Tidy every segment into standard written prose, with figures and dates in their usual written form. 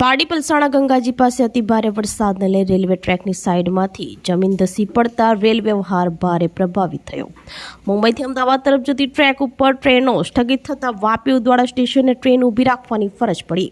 પારડી પલસાણા ગંગાજી પાસે અતિ ભારે વરસાદને લઈ રેલવે ટ્રેકની સાઈડમાંથી જમીન ધસી પડતા રેલ વ્યવહાર ભારે પ્રભાવિત થયો। મુંબઈથી અમદાવાદ તરફ જતી ટ્રેક ઉપર ટ્રેનો સ્થગિત થતાં વાપી ઉદવાડા સ્ટેશને ટ્રેન ઊભી રાખવાની ફરજ પડી।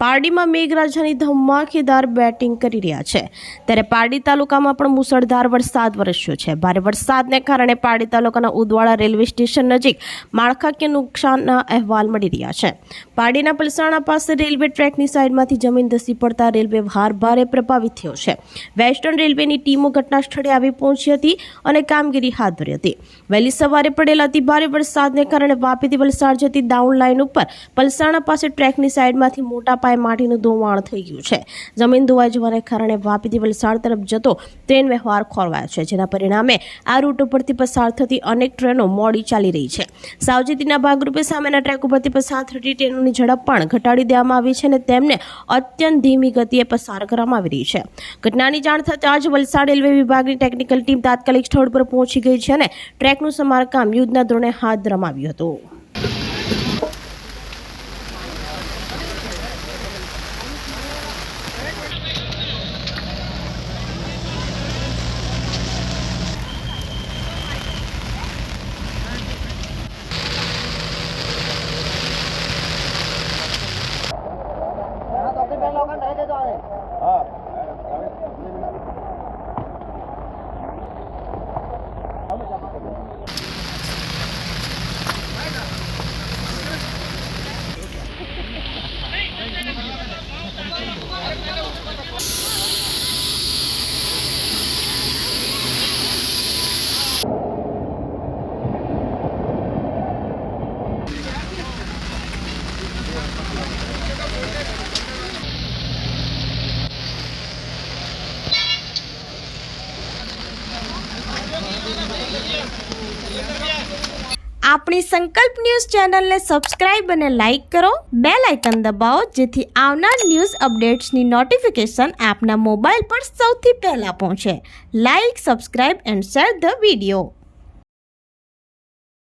પારડીમાં મેઘરાજાની ધમાકેદાર બેટિંગ કરી રહ્યા છે ત્યારે પારડી તાલુકામાં પણ મુસળધાર વરસાદ વરસ્યો છે। ભારે વરસાદને કારણે પારડી તાલુકાના ઉદવાડા રેલવે સ્ટેશન નજીક માળખાકીય નુકસાનના અહેવાલ મળી રહ્યા છે। પારડીના પલસાણા પાસે રેલવે ટ્રેકની સાઈડમાંથી જમીન ધસી પડતા રેલ વ્યવહાર ભારે પ્રભાવિત થયો છે। વેસ્ટર્ન રેલવેની ટીમો ઘટના સ્થળે આવી પહોંચી હતી અને કામગીરી હાથ ધરી હતી। વહેલી સવારે પડેલા અતિ ભારે વરસાદને કારણે વાપીથી વલસાડ જતી ડાઉન લાઇન ઉપર પલસાણા પાસે ટ્રેકની સાઈડમાંથી મોટા માટીનું ધોવાણ થઈ ગયું છે। જમીન ધોવાઈ જવાને કારણે વાપીથી વલસાડ તરફ જતો ટ્રેન વ્યવહાર ખોરવાયો છે, જેના પરિણામે આ રૂટ ઉપરથી પસાર થતી અનેક ટ્રેનો મોડી ચાલી રહી છે। સાવચેતીના ભાગરૂપે સામેના ટ્રેક ઉપરથી પસાર થતી ટ્રેનોની ઝડપ પણ ઘટાડી દેવામાં આવી છે અને તેમને અત્યંત ધીમી ગતિએ પસાર કરવામાં આવી રહી છે। ઘટનાની જાણ થતાં જ વલસાડ રેલવે વિભાગની ટેકનિકલ ટીમ તાત્કાલિક સ્થળ પર પહોંચી ગઈ છે અને ટ્રેકનું સમારકામ યુદ્ધના ધોરણે હાથ ધરવામાં આવ્યું હતું। આપણી સંકલ્પ ન્યૂઝ ચેનલને સબસ્ક્રાઇબ અને લાઇક કરો, બેલ આઇકન દબાવો જેથી આવનાર ન્યૂઝ અપડેટ્સની નોટિફિકેશન આપના મોબાઈલ પર સૌથી પહેલા પહોંચે। Like, subscribe and share the video.